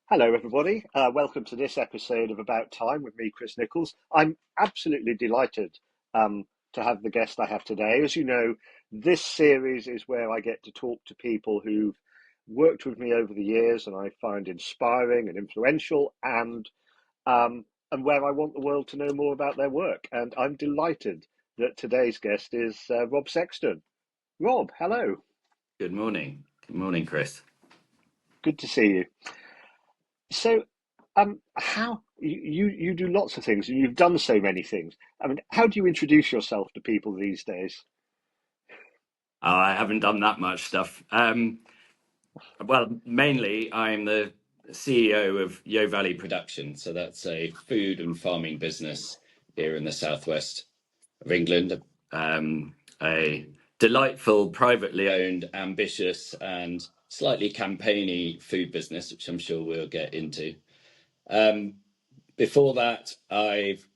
Hello, everybody. Welcome to this episode of About Time with me, Chris Nichols. I'm absolutely delighted to have the guest I have today. As you know, this series is where I get to talk to people who've worked with me over the years and I find inspiring and influential, and where I want the world to know more about their work. And I'm delighted that today's guest is Rob Sexton. Rob, hello. Good morning. Good morning, Chris. Good to see you. So, how you do lots of things, and you've done so many things. I mean, how do you introduce yourself to people these days? I haven't done that much stuff. Well, mainly I'm the CEO of Yeo Valley Production. So that's a food and farming business here in the southwest of England. A delightful, privately owned, ambitious, and slightly campaigny food business, which I'm sure we'll get into. Before that, I've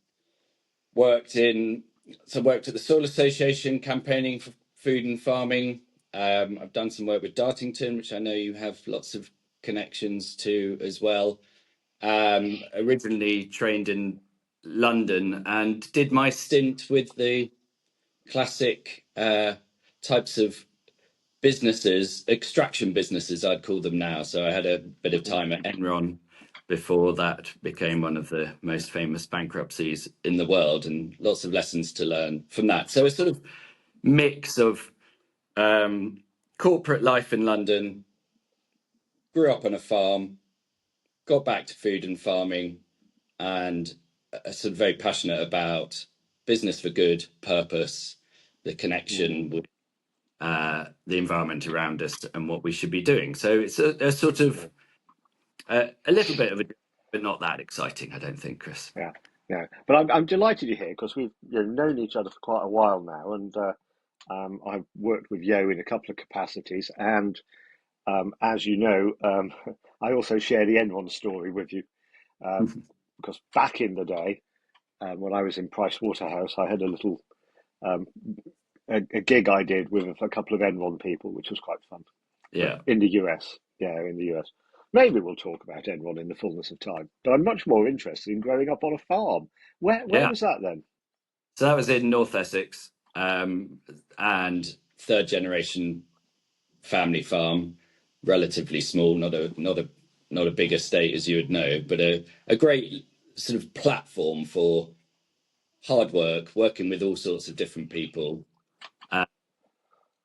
worked in worked at the Soil Association campaigning for food and farming. I've done some work with Dartington, which I know you have lots of connections to as well. Originally trained in London and did my stint with the classic types of businesses, extraction businesses, I'd call them now. So I had a bit of time at Enron before that became one of the most famous bankruptcies in the world, and lots of lessons to learn from that. So a sort of mix of corporate life in London, grew up on a farm, got back to food and farming, and sort of very passionate about business for good, purpose, the connection with the environment around us and what we should be doing. So it's a sort of a little bit of a, but not that exciting, I don't think, Chris. Yeah, yeah. But I'm delighted you're here because we've known each other for quite a while now, and I've worked with Yo in a couple of capacities, and as you know, I also share the Enron story with you because back in the day, when I was in Price Waterhouse, I had a little um, a gig I did with a couple of Enron people, which was quite fun. But Yeah. in the US, yeah, in the US. Maybe we'll talk about Enron in the fullness of time. But I'm much more interested in growing up on a farm. Where Yeah. was that then? So that was in North Essex, and third generation family farm, relatively small, not a big estate as you would know, but a great sort of platform for hard work, working with all sorts of different people.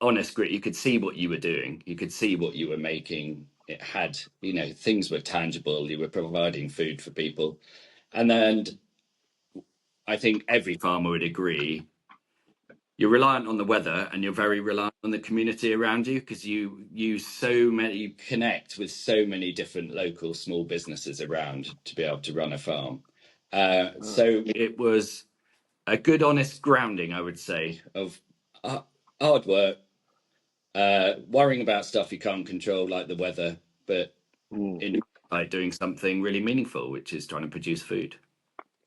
Honest grit, you could see what you were doing, you could see what you were making. It had, things were tangible, you were providing food for people. And then I think every farmer would agree you're reliant on the weather and you're very reliant on the community around you because you connect with so many different local small businesses around to be able to run a farm. Oh, So it was a good honest grounding, I would say, of hard work, worrying about stuff you can't control like the weather, but mm, in like doing something really meaningful, which is trying to produce food.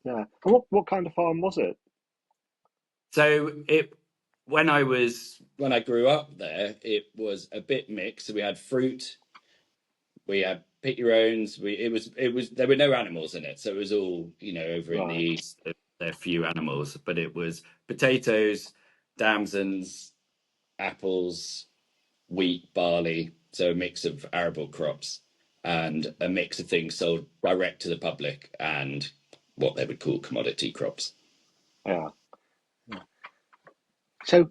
yeah. And what kind of farm was it? So when I grew up there, it was a bit mixed. So we had fruit, we had pick your owns. It was there were no animals in it, so it was all over in the Right. east. There are few animals, but it was potatoes, damsons, apples, wheat, barley. So a mix of arable crops and a mix of things sold direct to the public and what they would call commodity crops. Yeah. Yeah. So,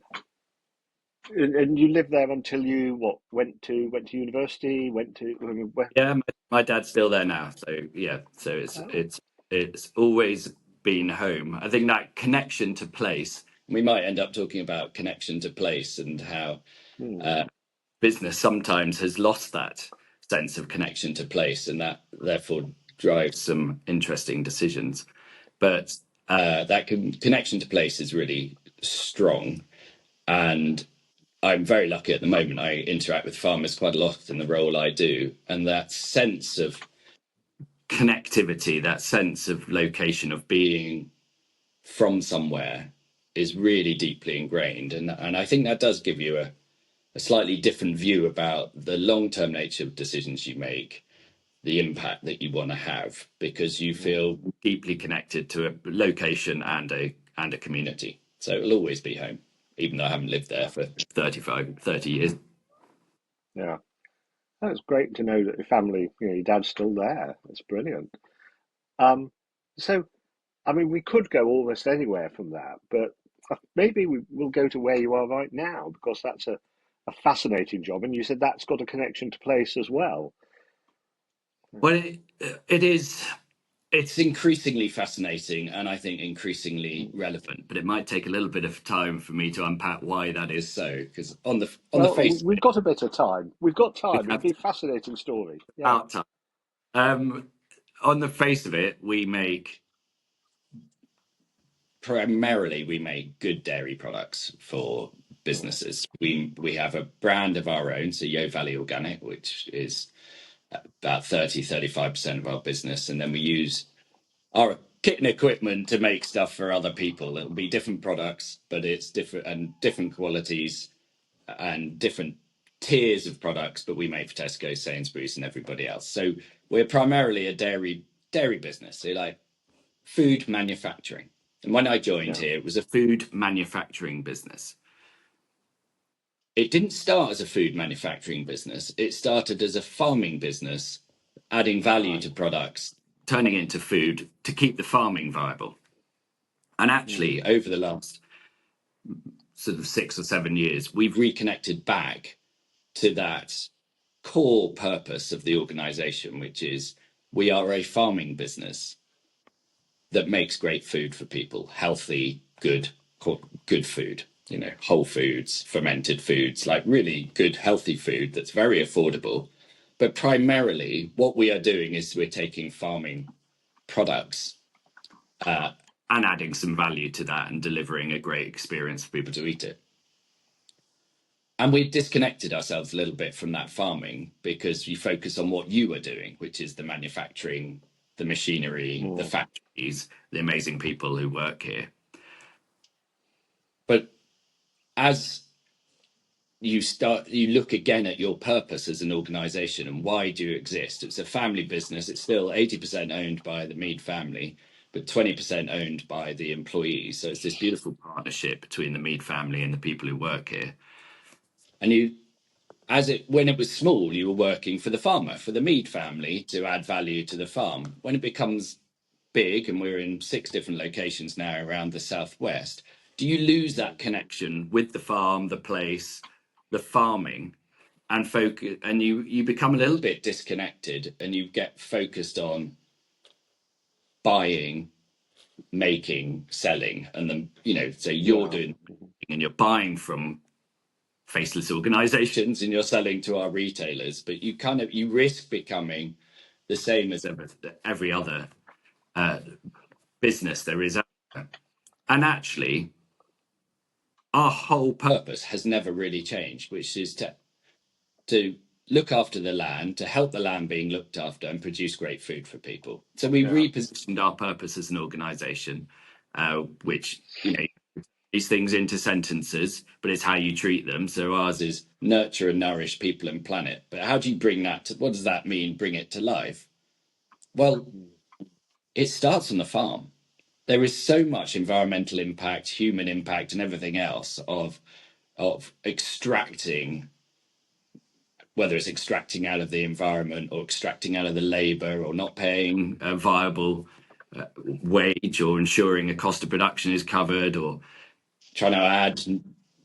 and you lived there until you what went to university, went to I mean, where? Yeah, my dad's still there now, so yeah. So it's Oh, it's it's always been home. I think that connection to place. We might end up talking about connection to place and how hmm, uh, business sometimes has lost that sense of connection to place, and that therefore drives some interesting decisions. But connection to place is really strong, and I'm very lucky at the moment. I interact with farmers quite a lot in the role I do, and that sense of connectivity, that sense of location, of being from somewhere, is really deeply ingrained. And I think that does give you a slightly different view about the long term nature of decisions you make the impact that you want to have, because you feel deeply connected to a location and a community. So it'll always be home, even though I haven't lived there for 30 years. Yeah. That's great to know that your family, your dad's still there. That's brilliant. Um, so, I mean, we could go almost anywhere from that, but maybe we'll go to where you are right now because that's a fascinating job. And you said that's got a connection to place as well. Well, it is. It's increasingly fascinating and I think increasingly relevant, but it might take a little bit of time for me to unpack why that is so. Because on the Well, face of we've it, got a bit of time. We've got we time. It'd have be a fascinating story. Yeah. about time. Um, on the face of it, we make good dairy products for Mm. businesses. We have a brand of our own, so Yeo Valley Organic, which is about 35% of our business, and then we use our kit and equipment to make stuff for other people. It'll be different products, but it's different and different qualities and different tiers of products, but we make for Tesco, Sainsbury's, and everybody else. So we're primarily a dairy business, so like food manufacturing. And when I joined Yeah. here, it was a food manufacturing business. It didn't start as a food manufacturing business. It started as a farming business, adding value Right. to products, turning it into food to keep the farming viable. And actually, Mm. over the last sort of 6 or 7 years, we've reconnected back to that core purpose of the organization, which is we are a farming business that makes great food for people, healthy, good food, whole foods, fermented foods, like really good, healthy food that's very affordable. But primarily, what we are doing is we're taking farming products uh, and adding some value to that and delivering a great experience for people to eat it. And we disconnected ourselves a little bit from that farming because you focus on what you are doing, which is the manufacturing, the machinery, the Mm. factories, the amazing people who work here. But as you look again at your purpose as an organization and why do you exist? It's a family business. It's still 80% owned by the Mead family, but 20% owned by the employees. So it's this beautiful partnership between the Mead family and the people who work here. And when it was small, you were working for the farmer, for the Mead family to add value to the farm. When it becomes big, and we're in 6 different locations now around the southwest, do you lose that connection with the farm, the place, the farming, and focus, and you become a little bit disconnected, and you get focused on buying, making, selling, and then so you're Yeah. doing and you're buying from faceless organizations and you're selling to our retailers, but you risk becoming the same as every other uh, business there is. And actually, our whole purpose has never really changed, which is to look after the land, to help the land being looked after, and produce great food for people. So we Yeah. repositioned our purpose as an organization, which these things into sentences, but it's how you treat them. So ours is nurture and nourish people and planet. But how do you bring that to, what does that mean, bring it to life? Well, Mm. it starts on the farm. There is so much environmental impact, human impact, and everything else of extracting, whether it's extracting out of the environment or extracting out of the labor or not paying a viable wage or ensuring a cost of production is covered or trying to add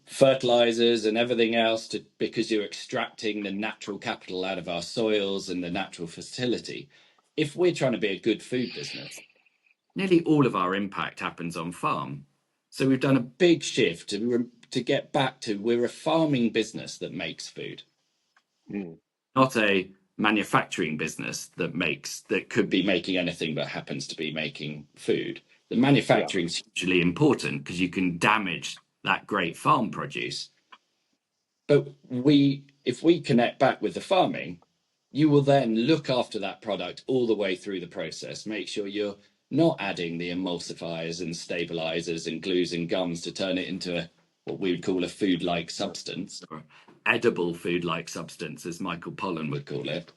fertilizers and everything else because you're extracting the natural capital out of our soils and the natural fertility. If we're trying to be a good food business, nearly all of our impact happens on farm. So we've done a big shift to get back to we're a farming business that makes food, Mm. not a manufacturing business that could be making anything but happens to be making food. The Yeah. manufacturing is hugely important because you can damage that great farm produce. But if we connect back with the farming, you will then look after that product all the way through the process. Make sure you're not adding the emulsifiers and stabilizers and glues and gums to turn it into what we would call a food-like substance or edible food-like substance, as Michael Pollan would call it.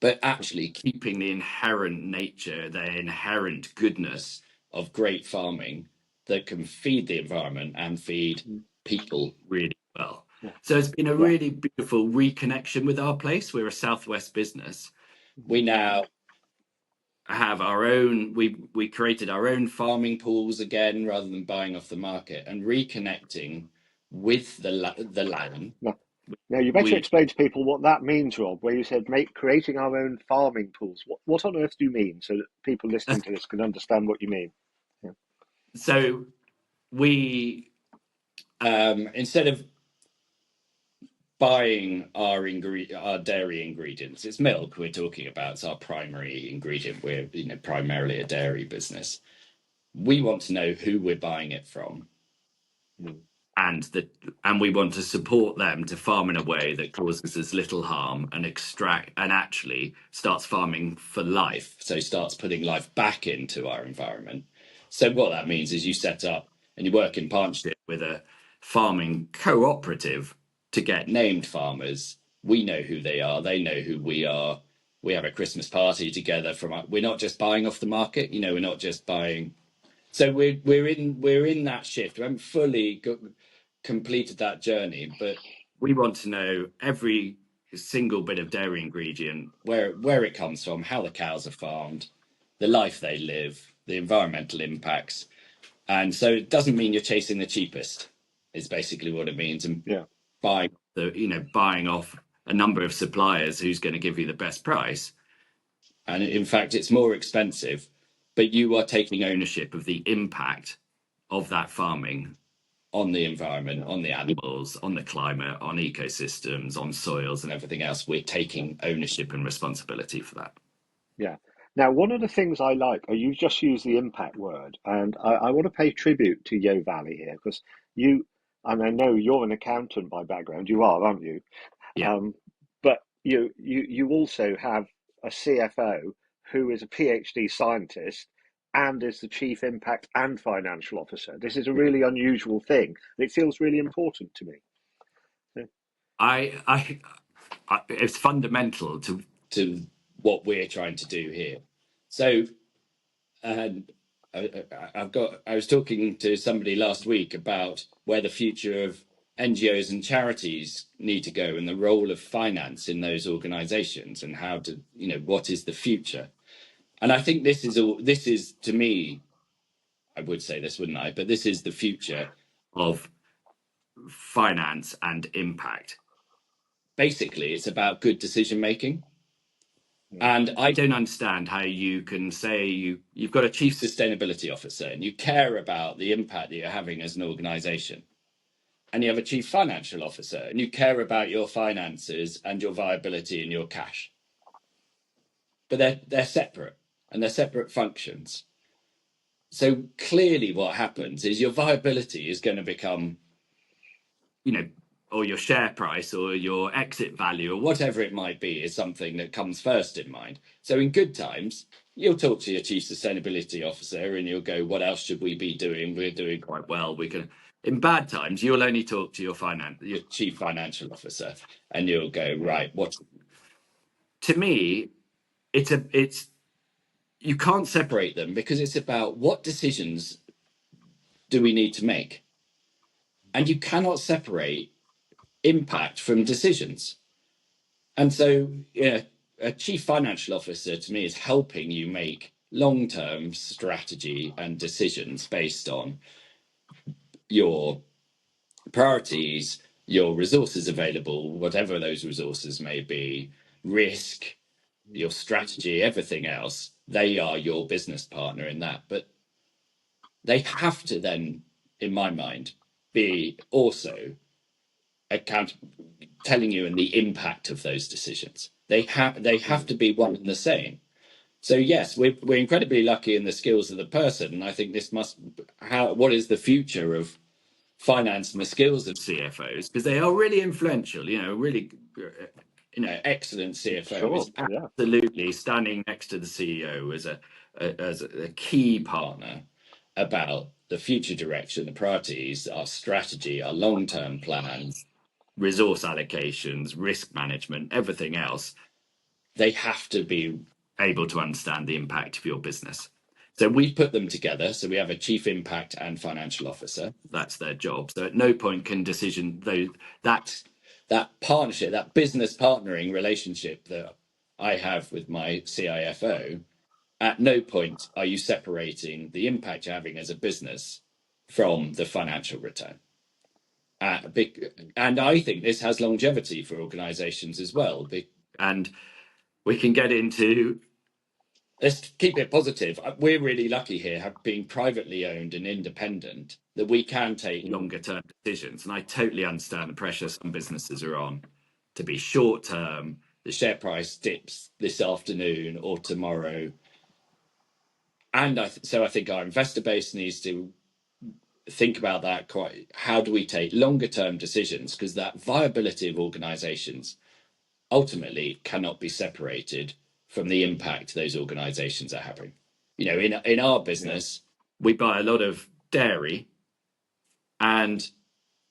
but actually keeping the inherent nature, the inherent goodness of great farming that can feed the environment and feed people really well. Yeah. So it's been a Yeah. really beautiful reconnection with our place. We're a Southwest business. We now have our own, we created our own farming pools again rather than buying off the market, and reconnecting with the land. Now, now, you better We explain to people what that means, Rob, where you said creating our own farming pools. What on earth do you mean so that people listening to this can understand what you mean? Yeah. so we instead of buying our dairy ingredients, it's milk we're talking about, it's our primary ingredient, we're primarily a dairy business. We want to know who we're buying it from, Mm. and we want to support them to farm in a way that causes as little harm and extract and actually starts farming for life, so starts putting life back into our environment. So what that means is you set up and you work in partnership with a farming cooperative to get named farmers. We know who they are, they know who we are. We have a Christmas party together. We're not just buying off the market, we're not just buying. So we're in that shift. We haven't fully completed that journey, but we want to know every single bit of dairy ingredient, where it comes from, how the cows are farmed, the life they live, the environmental impacts. And so it doesn't mean you're chasing the cheapest, is basically what it means, and Yeah. buying off a number of suppliers who's going to give you the best price. And in fact, it's more expensive, but you are taking ownership of the impact of that farming on the environment, on the animals, on the climate, on ecosystems, on soils, and everything else. We're taking ownership and responsibility for that. Yeah. Now, one of the things I like, you've just used the impact word, and I want to pay tribute to Yeo Valley here because and I know you're an accountant by background, you are, aren't you? Yeah, Um, but you also have a CFO who is a PhD scientist and is the chief impact and financial officer. This is a really unusual thing. It feels really important to me. So, I it's fundamental to what we're trying to do here. So, and I was talking to somebody last week about where the future of NGOs and charities need to go and the role of finance in those organizations and how to, what is the future. And I think this is to me, I would say this, wouldn't I? But this is the future of finance and impact. Basically, it's about good decision making. yeah, And I don't understand how you can say you've got a chief sustainability officer and you care about the impact that you're having as an organization. And you have a chief financial officer and you care about your finances and your viability and your cash. But they're separate, and they're separate functions. So clearly what happens is your viability is going to become, or your share price or your exit value or whatever it might be is something that comes first in mind. So in good times, you'll talk to your chief sustainability officer and you'll go, what else should we be doing? We're doing quite well. We can. In bad times, you'll only talk to your chief financial officer, and you'll go, yeah, right, what? To me, it's you can't separate them because it's about what decisions do we need to make, and you cannot separate impact from decisions. And so, a chief financial officer to me is helping you make long-term strategy and decisions based on your priorities, your resources available, whatever those resources may be, risk, your strategy, everything else. They are your business partner in that. But they have to then, in my mind, be also account telling you and the impact of those decisions. They have to be one and the same. So yes, we're incredibly lucky in the skills of the person, and I think this must what is the future of finance and the skills of CFOs, because they are really influential. Really, excellent CFO sure, is yeah, absolutely standing next to the CEO as a key partner about the future direction, the priorities, our strategy, our long-term plans, resource allocations, risk management, everything else. they have to be able to understand the impact of your business. So we put them together. So we have a chief impact and financial officer. That's their job. So at no point can decision though that partnership, that business partnering relationship that I have with my CIFO, at no point are you separating the impact you're having as a business from the financial return. And I think this has longevity for organizations as well. And we can get into, let's keep it positive. We're really lucky here, being privately owned and independent, that we can take longer term decisions. And I totally understand the pressure some businesses are on to be short term. The share price dips this afternoon or tomorrow. And so I think our investor base needs to think about that quite. How do we take longer term decisions? Because that viability of organizations ultimately cannot be separated from the impact those organizations are having. You know, in our business, we buy a lot of dairy, and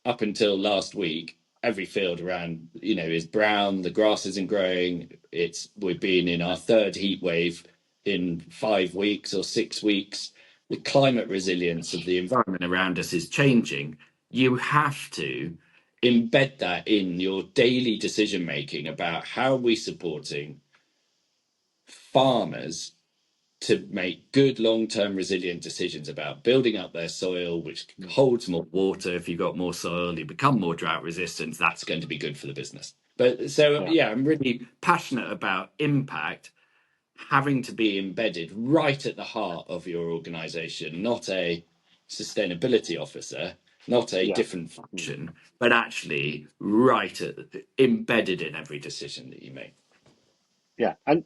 up until last week, every field around, is brown. The grass isn't growing. We've been in our third heat wave in 5 weeks or 6 weeks. The climate resilience of the environment around us is changing. You have to embed that in your daily decision making about how are we supporting farmers to make good long-term resilient decisions about building up their soil, which holds more water. If you've got more soil, you become more drought resistant. That's going to be good for the business. But so yeah, I'm really passionate about impact having to be embedded right at the heart of your organization, not a sustainability officer, not a different function, but actually embedded in every decision that you make. Yeah, and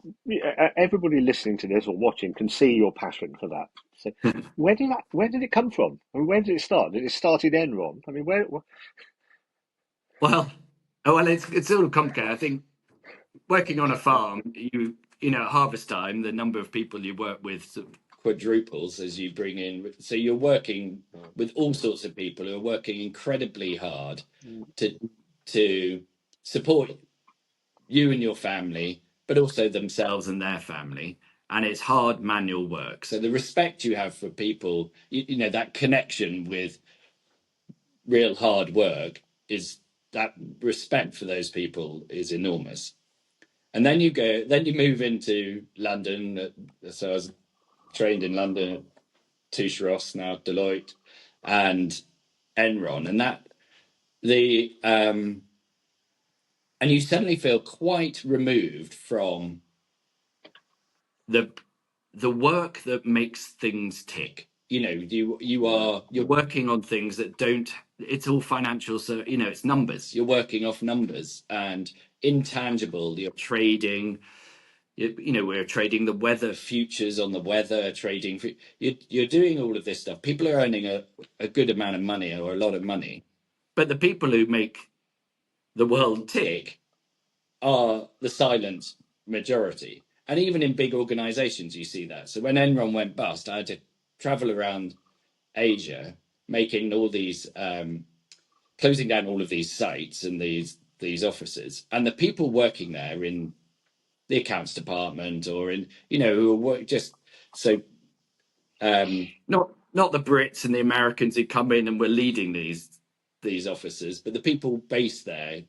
everybody listening to this or watching can see your passion for that. So, where did it come from? I mean, where did it start? Did it start in Enron? I mean, where? Well, it's all complicated. I think working on a farm, at harvest time, the number of people you work with sort of quadruples as you bring in. So you're working with all sorts of people who are working incredibly hard to support you and your family, but also themselves and their family. And it's hard manual work. So the respect you have for people, that connection with real hard work, is that respect for those people is enormous. And then you move into London. So I was trained in London, Touche Ross, now Deloitte, and Enron, and you suddenly feel quite removed from the work that makes things tick. You're working on things that don't. It's all financial, so it's numbers. You're working off numbers and intangible. You're trading. We're trading the weather futures on the weather, trading. You're doing all of this stuff. People are earning a good amount of money or a lot of money, but the people who make the world tick are the silent majority. And even in big organizations, you see that. So when Enron went bust, I had to travel around Asia, making all these, closing down all of these sites and these offices, and the people working there in the accounts department or in who work just so not the Brits and the Americans who come in and were leading these offices, but the people based there,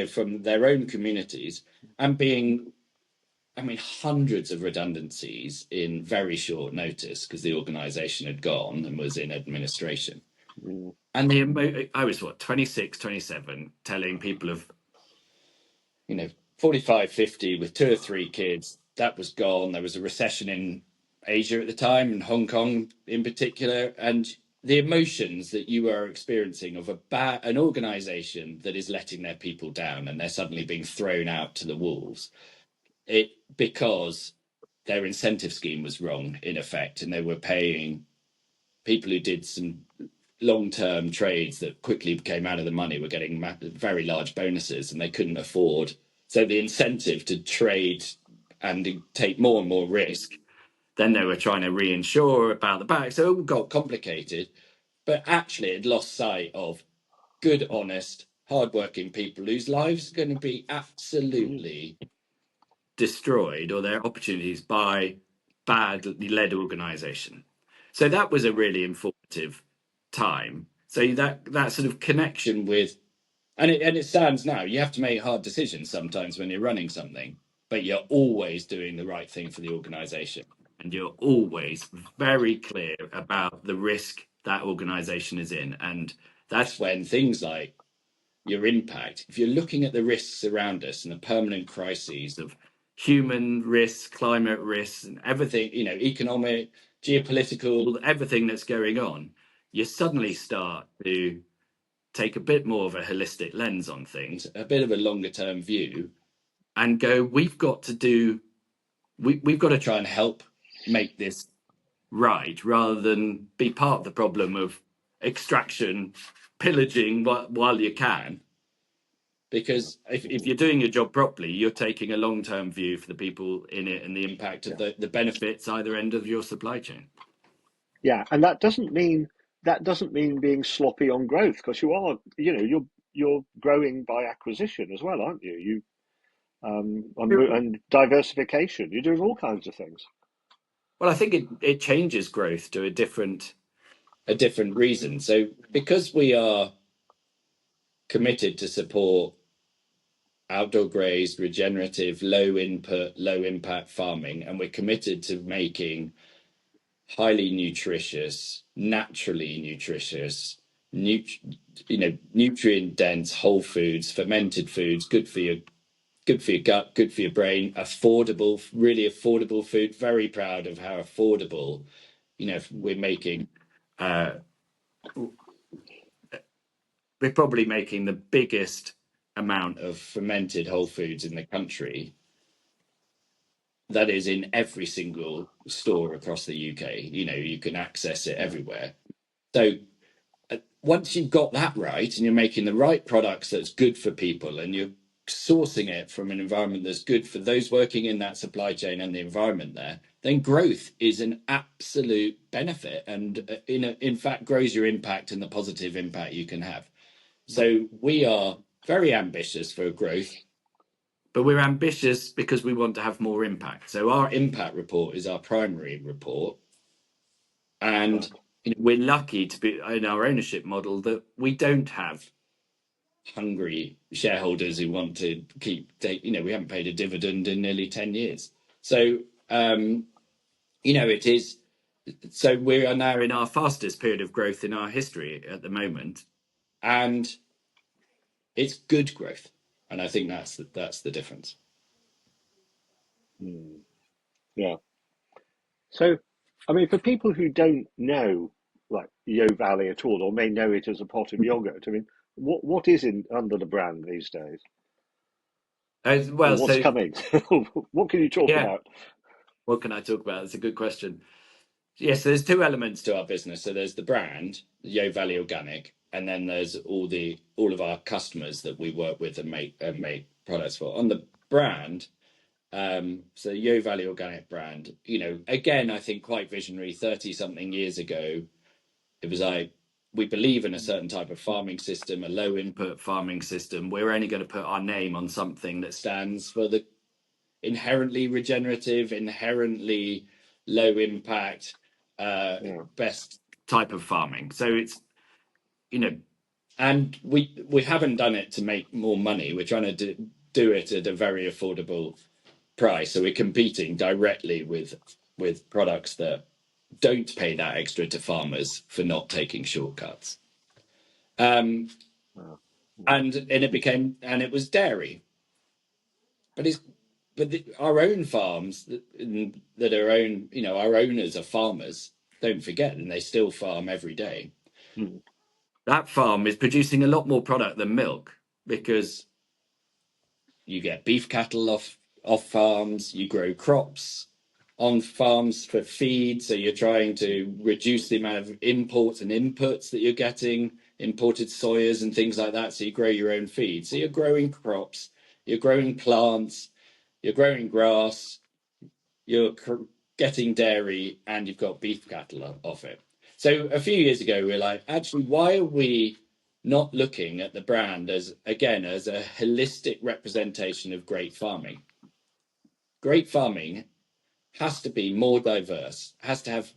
from their own communities, and being, hundreds of redundancies in very short notice because the organization had gone and was in administration. And I was 26, 27, telling people of 45, 50 with 2 or 3 kids, that was gone. There was a recession in Asia at the time, and Hong Kong in particular. And the emotions that you are experiencing of an organization that is letting their people down and they're suddenly being thrown out to the wolves, because their incentive scheme was wrong in effect, and they were paying people who did some long-term trades that quickly became out of the money were getting very large bonuses, and they couldn't afford. So the incentive to trade and take more and more risk, then they were trying to reinsure about the back. So it all got complicated, but actually it lost sight of good, honest, hardworking people whose lives are going to be absolutely destroyed or their opportunities by badly led organization. So that was a really informative time. So that sort of connection with, and it stands now. You have to make hard decisions sometimes when you're running something, but you're always doing the right thing for the organization, and you're always very clear about the risk that organization is in. And that's when things like your impact, if you're looking at the risks around us and the permanent crises of human risks, climate risks, and everything, economic, geopolitical, everything that's going on, you suddenly start to take a bit more of a holistic lens on things, a bit of a longer term view, and go, we've got to try and help make this right, rather than be part of the problem of extraction, pillaging while you can. Because if you're doing your job properly, you're taking a long-term view for the people in it and the impact of the benefits either end of your supply chain. Yeah, and that doesn't mean being sloppy on growth, because you're growing by acquisition as well, aren't you? And diversification. You're doing all kinds of things. Well, I think it changes growth to a different reason. So because we are committed to support outdoor grazed, regenerative, low input, low impact farming, and we're committed to making highly nutritious, naturally nutritious, nutrient dense whole foods, fermented foods, good for your gut, good for your brain, affordable, really affordable food. Very proud of how affordable, we're making. We're probably making the biggest amount of fermented whole foods in the country. That is in every single store across the UK. You can access it everywhere. So once you've got that right and you're making the right products that's good for people and you're sourcing it from an environment that's good for those working in that supply chain and the environment there, then growth is an absolute benefit, and in fact grows your impact and the positive impact you can have. So we are very ambitious for growth, but we're ambitious because we want to have more impact. So our impact report is our primary report, and Right. we're lucky to be in our ownership model that we don't have hungry shareholders who want to we haven't paid a dividend in nearly 10 years. So it is, so we are now in our fastest period of growth in our history at the moment, and it's good growth, and I think that's the difference. Yeah. So, I mean, for people who don't know, like, Yeo Valley at all, or may know it as a pot of yogurt, I mean, what is in under the brand these days, As or well, what's so coming? What can you talk yeah, about? what can I talk about? That's a good question. Yes, there's two elements to our business. So there's the brand, Yeo Valley Organic, and then there's all of our customers that we work with and make products for. On the brand, so Yeo Valley Organic brand, again, I think quite visionary. 30 something years ago, it was like, we believe in a certain type of farming system, a low input farming system. We're only going to put our name on something that stands for the inherently regenerative, inherently low impact, Yeah. best type of farming. So it's, and we haven't done it to make more money. We're trying to do it at a very affordable price. So we're competing directly with products that don't pay that extra to farmers for not taking shortcuts. Um, Wow. and it was dairy, but our own farms that are own, our owners are farmers. Don't forget, and they still farm every day. Mm. That farm is producing a lot more product than milk, because you get beef cattle off farms, you grow crops on farms for feed, so you're trying to reduce the amount of imports and inputs that you're getting, imported soyas and things like that, so you grow your own feed. So you're growing crops, you're growing plants, you're growing grass, you're getting dairy, and you've got beef cattle off it. So a few years ago, we were like, actually, why are we not looking at the brand as a holistic representation of great farming? great farming has to be more diverse, has to have,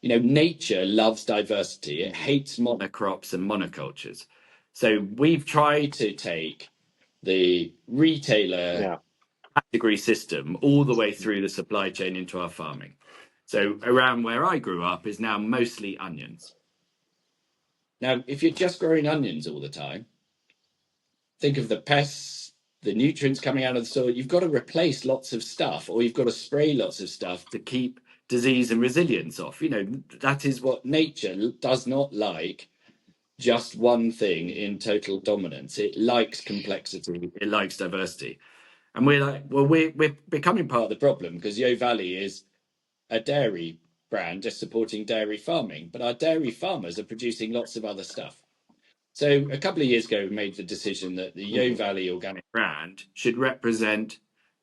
nature loves diversity. It hates monocrops and monocultures. So we've tried to take the retailer Yeah. category system all the way through the supply chain into our farming. So around where I grew up is now mostly onions. Now, if you're just growing onions all the time, think of the pests, the nutrients coming out of the soil. You've got to replace lots of stuff, or you've got to spray lots of stuff to keep disease and resilience off. That is what nature does not like, just one thing in total dominance. It likes complexity, it likes diversity. And we're like, well, we're becoming part of the problem, because Yeo Valley is a dairy brand just supporting dairy farming, but our dairy farmers are producing lots of other stuff. So a couple of years ago, we made the decision that the Yeo Valley organic brand should represent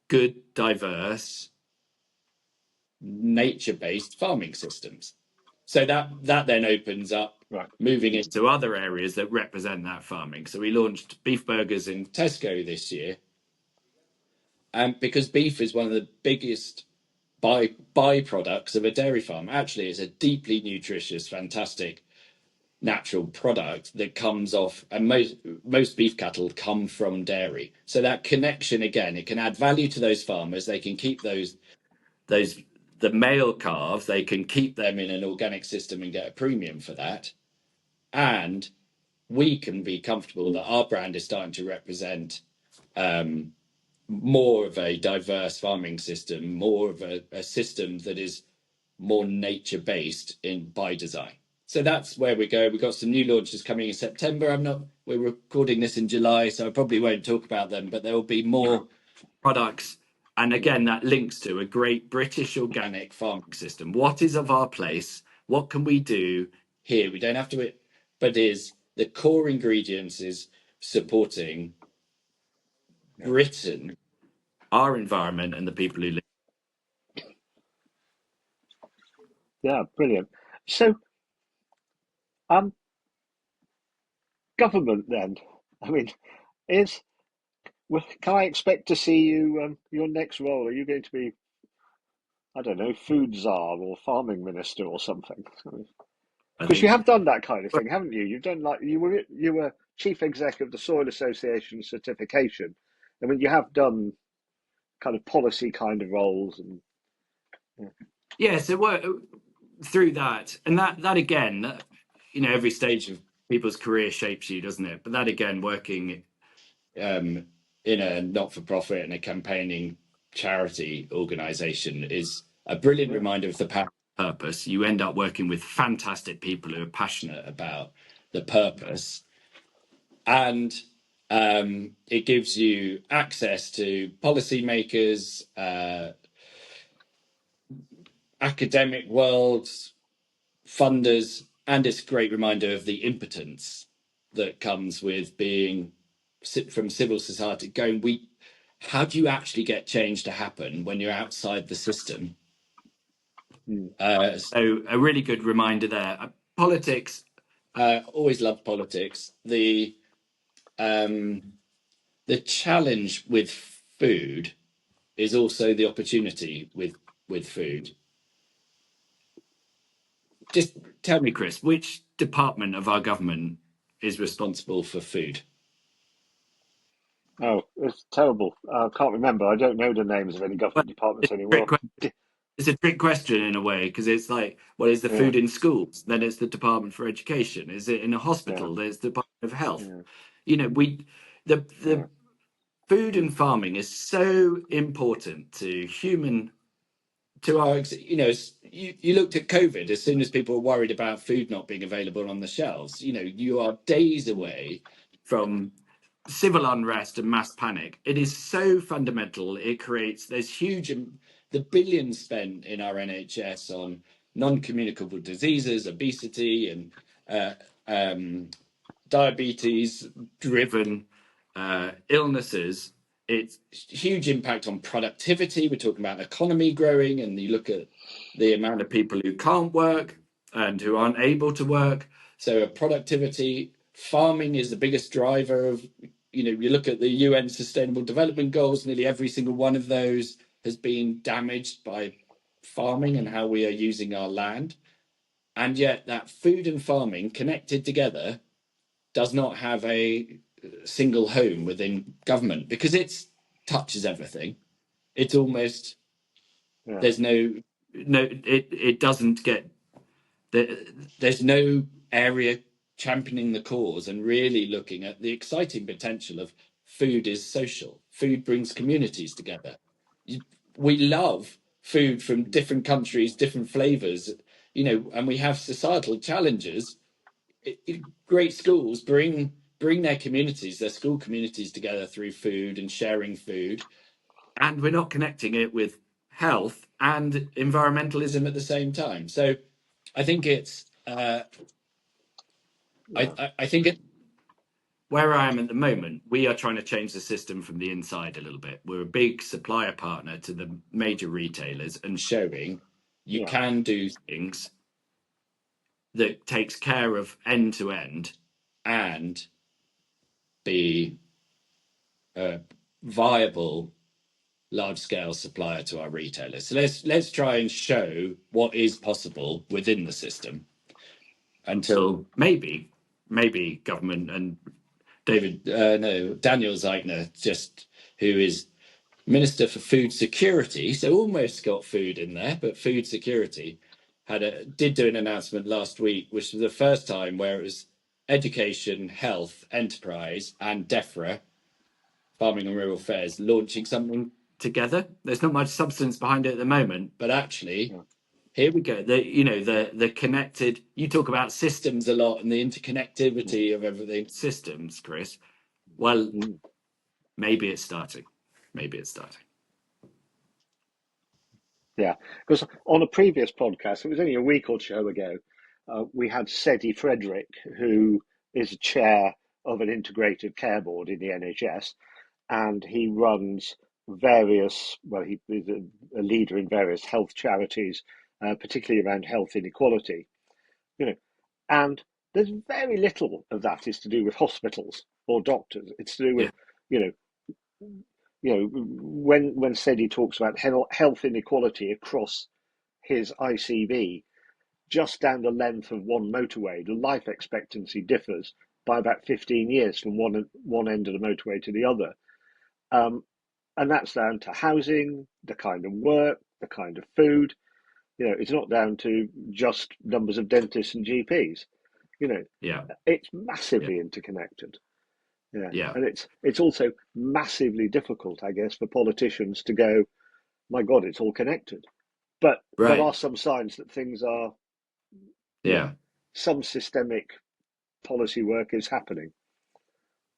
good, diverse, nature-based farming systems. So that then opens up moving into other areas that represent that farming. So we launched beef burgers in Tesco this year, and because beef is one of the biggest byproducts of a dairy farm. Actually, it's a deeply nutritious, fantastic natural product that comes off, and most beef cattle come from dairy. So that connection, again, it can add value to those farmers. They can keep the male calves, they can keep them in an organic system and get a premium for that. And we can be comfortable that our brand is starting to represent more of a diverse farming system, more of a system that is more nature based by design. So that's where we go. We've got some new launches coming in September. We're recording this in July, so I probably won't talk about them, but there will be more products. And again, that links to a great British organic farming system. What is of our place? What can we do here? We don't have to, but is the core ingredients is supporting Britain, our environment, and the people who live. Yeah, brilliant. So, government then. I mean, is can I expect to see you your next role? Are you going to be, I don't know, food czar or farming minister or something? I Because you think have done that kind of thing, haven't you? You've done, like, you were chief exec of the Soil Association certification. I mean, you have done kind of policy kind of roles, and yeah. So what through that, and that again, every stage of people's career shapes you, doesn't it? But that again, working in a not-for-profit and a campaigning charity organization is a brilliant reminder of the power of purpose. You end up working with fantastic people who are passionate about the purpose, and it gives you access to policymakers, academic worlds, funders, and it's a great reminder of the impotence that comes with being from civil society going, how do you actually get change to happen when you're outside the system? So a really good reminder there. Politics, always loved politics. The challenge with food is also the opportunity with food. Just tell me, Chris, which department of our government is responsible for food? oh, it's terrible. I can't remember. I don't know the names of any Well, government departments it's a trick anymore. question. It's a trick question in a way, because it's like, well, is the Yeah, food in schools? Then it's the Department for Education. Is it in a yeah, hospital? There's the Department of Health. yeah, The yeah, food and farming is so important to our, you looked at COVID. As soon as people were worried about food not being available on the shelves, you are days away from civil unrest and mass panic. It is so fundamental. There's huge, the billions spent in our NHS on non-communicable diseases, obesity, and diabetes driven illnesses. It's huge impact on productivity. We're talking about economy growing, and you look at the amount of people who can't work and who aren't able to work. So productivity, farming is the biggest driver of, you look at the UN Sustainable Development Goals, nearly every single one of those has been damaged by farming and how we are using our land. And yet that food and farming connected together does not have a single home within government because it touches everything. It's almost Yeah. there's it doesn't get there's no area championing the cause and really looking at the exciting potential of food is social. Food brings communities together. We love food from different countries, different flavors, and we have societal challenges. Great schools bring their communities, their school communities together through food and sharing food, and we're not connecting it with health and environmentalism at the same time. So I think it's Yeah. I think it where I am at the moment, we are trying to change the system from the inside a little bit. We're a big supplier partner to the major retailers and showing you Yeah. can do things that takes care of end to end and be a viable large scale supplier to our retailers. So let's try and show what is possible within the system until maybe government and Daniel Zeigner, just who is Minister for Food Security, so almost got food in there, but food security did do an announcement last week, which was the first time where it was education, health, enterprise, and DEFRA, Farming and Rural Affairs, launching something together. There's not much substance behind it at the moment, but actually, Yeah. here we go. The connected. You talk about systems a lot and the interconnectivity of everything. Systems, Chris. Well, Mm. maybe it's starting. Maybe it's starting. Yeah, because on a previous podcast, it was only a week or so ago, we had Sedi Frederick, who is a chair of an integrated care board in the NHS, and he runs various, well, he is a leader in various health charities, particularly around health inequality, you know, and there's very little of that is to do with hospitals or doctors. It's to do with, Yeah, you know, when Sedi talks about health inequality across his ICB, just down the length of one motorway, the life expectancy differs by about 15 years from one end of the motorway to the other. Um, and that's down to housing, the kind of work, the kind of food. It's not down to just numbers of dentists and GPs. yeah, It's yeah, massively interconnected. Yeah, yeah. and it's also massively difficult, I guess, for politicians to go, my God, it's all connected. But there Right. are some signs that things are, you know, Yeah, some systemic policy work is happening.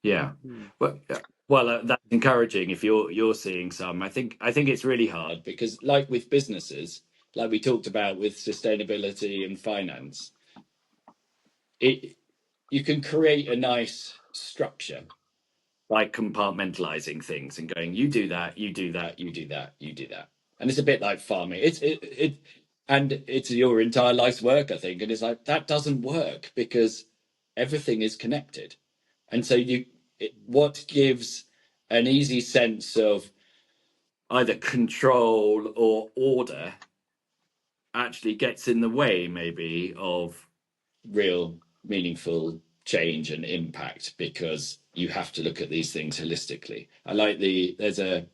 yeah. Mm. That's encouraging if you're seeing some. I think it's really hard because, like with businesses, like we talked about with sustainability and finance, it you can create a nice structure by compartmentalizing things and going, you do that, you do that, you do that, you do that. And it's a bit like farming. And it's your entire life's work, I think. And it's like that doesn't work because everything is connected. And so what gives an easy sense of either control or order actually gets in the way, maybe, of real meaningful change and impact because you have to look at these things holistically. There's a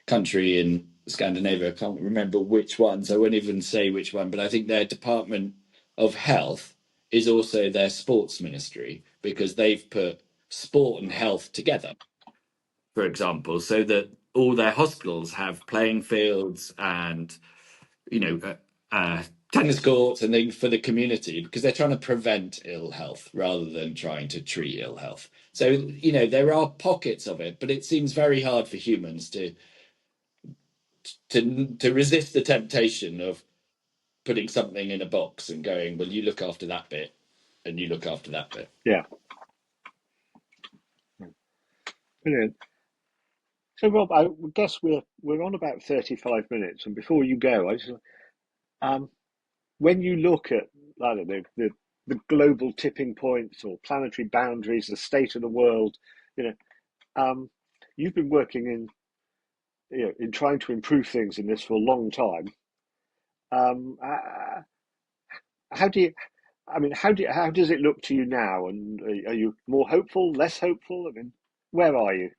country in Scandinavia, I can't remember which one, so I won't even say which one, but I think their Department of Health is also their sports ministry because they've put sport and health together, for example, so that all their hospitals have playing fields and you know, tennis courts and things for the community because they're trying to prevent ill health rather than trying to treat ill health. So, there are pockets of it, but it seems very hard for humans to resist the temptation of putting something in a box and going, well, you look after that bit and you look after that bit. Yeah, brilliant. So, Rob, I guess we're on about 35 minutes, and before you go, um, when you look at, I don't know, the global tipping points or planetary boundaries, the state of the world, you know, um, you've been working in in trying to improve things in this for a long time. Um, uh, how do you? I mean, how does it look to you now? And are you more hopeful, less hopeful? I mean, where are you?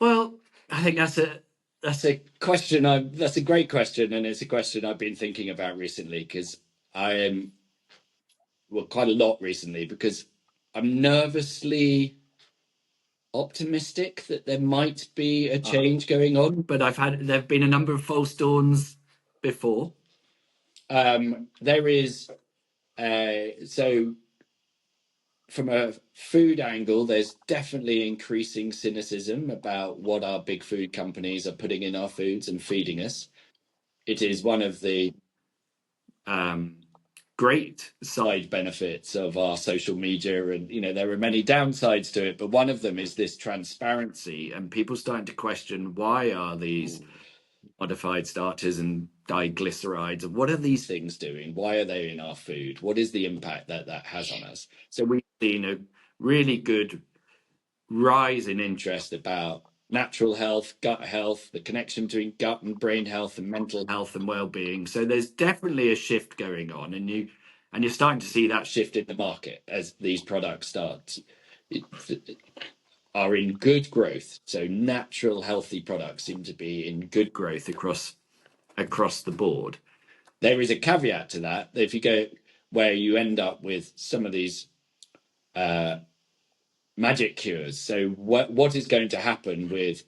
Well, I think that's a question. That's a great question, and it's a question I've been thinking about recently because I am well quite a lot recently because I'm nervously optimistic that there might be a Uh-huh. change going on, but there've been a number of false dawns before. There is so from a food angle, there's definitely increasing cynicism about what our big food companies are putting in our foods and feeding us. It is one of the um, great side benefits of our social media, and there are many downsides to it, but one of them is this transparency, and people starting to question why are these modified starches and diglycerides, what are these things doing, why are they in our food, what is the impact that that has on us. So we've seen a really good rise in interest about natural health, gut health, the connection between gut and brain health and mental health and well-being. So there's definitely a shift going on, and you're starting to see that shift in the market as these products are in good growth. So natural healthy products seem to be in good growth across the board. There is a caveat to that. If you go where you end up with some of these uh, magic cures. So what is going to happen with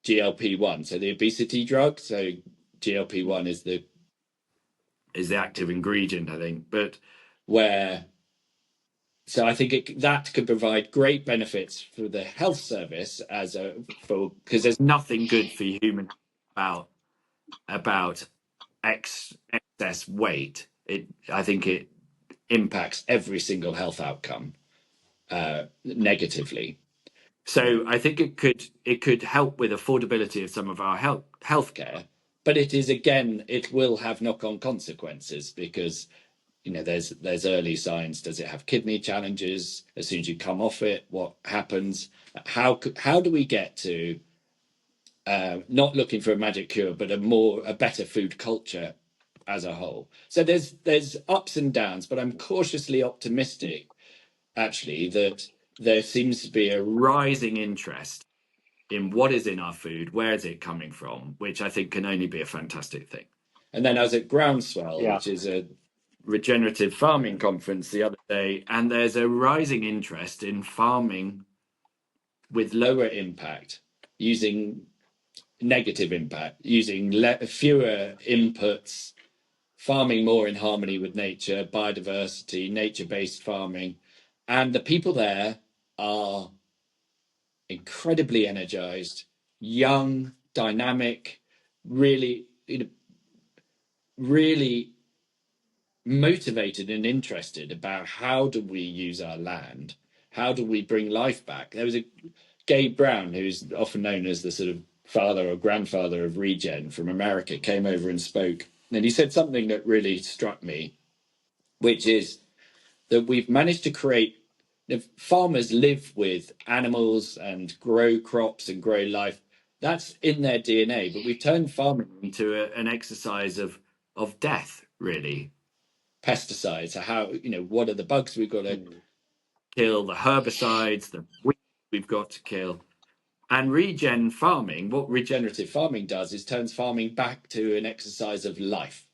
GLP-1? So the obesity drug. So GLP-1 is the active ingredient, I think. But where so I think that could provide great benefits for the health service because there's nothing good for humans about excess weight. I think it impacts every single health outcome negatively. So I think it could help with affordability of some of our healthcare, but it will have knock-on consequences because there's early signs. Does it have kidney challenges? As soon as you come off it, what happens? How do we get to not looking for a magic cure, but a better food culture as a whole? So there's ups and downs, but I'm cautiously optimistic actually that there seems to be a rising interest in what is in our food, where is it coming from, which I think can only be a fantastic thing. And then I was at Groundswell, Yeah. which is a regenerative farming conference the other day, and there's a rising interest in farming with lower impact, using negative impact, using fewer inputs, farming more in harmony with nature, biodiversity, nature-based farming. And the people there are incredibly energized, young, dynamic, really, really motivated and interested about how do we use our land, how do we bring life back. There was a Gabe Brown, who's often known as the sort of father or grandfather of regen from America, came over and spoke, and he said something that really struck me, which is that we've managed to create, if farmers live with animals and grow crops and grow life, that's in their DNA, but we've turned farming into an exercise of death, really. Pesticides, what are the bugs we've got to Mm. kill, the herbicides, the weeds we've got to kill. And what regenerative farming does is turns farming back to an exercise of life.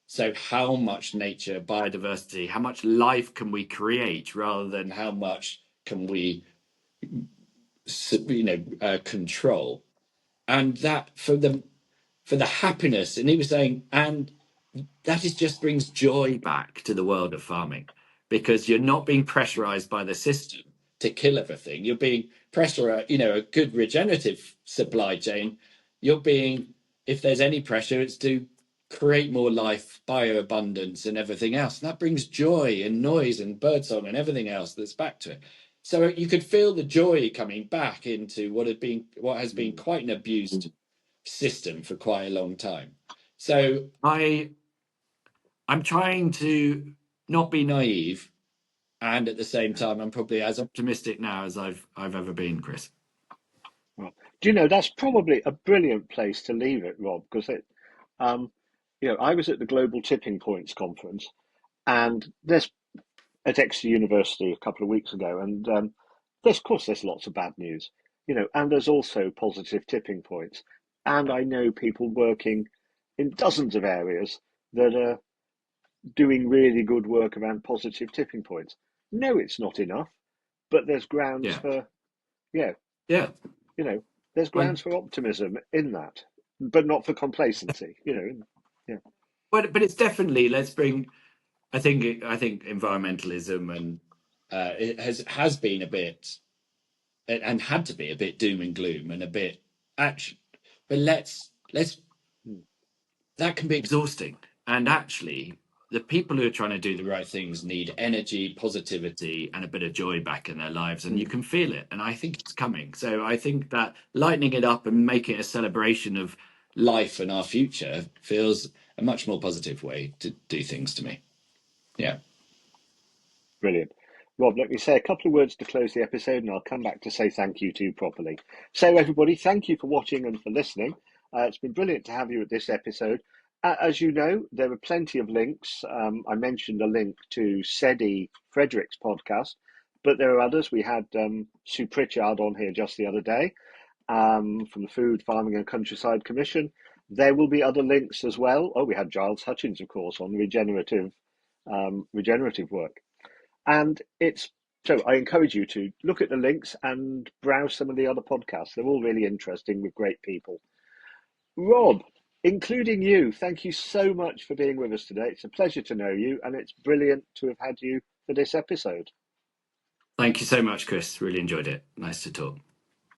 So how much nature, biodiversity, how much life can we create rather than how much can we, control? And that for the happiness, and he was saying, and that is just brings joy back to the world of farming because you're not being pressurized by the system to kill everything. You're being pressurized, a good regenerative supply chain. You're being, if there's any pressure, it's to create more life, bioabundance, and everything else. And that brings joy and noise and birdsong and everything else that's back to it. So you could feel the joy coming back into what has been quite an abused system for quite a long time. So I'm trying to not be naive, and at the same time, I'm probably as optimistic now as I've ever been, Chris. Well, Do you know, that's probably a brilliant place to leave it, Rob, because um, I was at the Global Tipping Points conference, and there's at Exeter University a couple of weeks ago, and there's, of course, there's lots of bad news, and there's also positive tipping points. And I know people working in dozens of areas that are doing really good work around positive tipping points. No, it's not enough, but there's grounds Yeah, for, yeah, yeah. you know, there's Well, grounds for optimism in that, but not for complacency, Yeah. but it's definitely, let's bring. I think environmentalism and it has been a bit and had to be a bit doom and gloom and a bit action. But let's Mm, that can be exhausting. And actually, the people who are trying to do the right things need energy, positivity, and a bit of joy back in their lives. And you mm. can feel it. And I think it's coming. So I think that lightening it up and making it a celebration of life and our future feels a much more positive way to do things to me. Yeah. Brilliant. Rob, let me say a couple of words to close the episode, and I'll come back to say thank you to you properly. So, everybody, thank you for watching and for listening. It's been brilliant to have you at this episode. As you know, there are plenty of links. I mentioned a link to Sedi Frederick's podcast, but there are others. We had Sue Pritchard on here just the other day from the Food, Farming and Countryside Commission. There will be other links as well. Oh, we had Giles Hutchins, of course, on regenerative work. And it's so I encourage you to look at the links and browse some of the other podcasts. They're all really interesting with great people. Rob, including you, thank you so much for being with us today. It's a pleasure to know you, and it's brilliant to have had you for this episode. Thank you so much, Chris. Really enjoyed it. Nice to talk.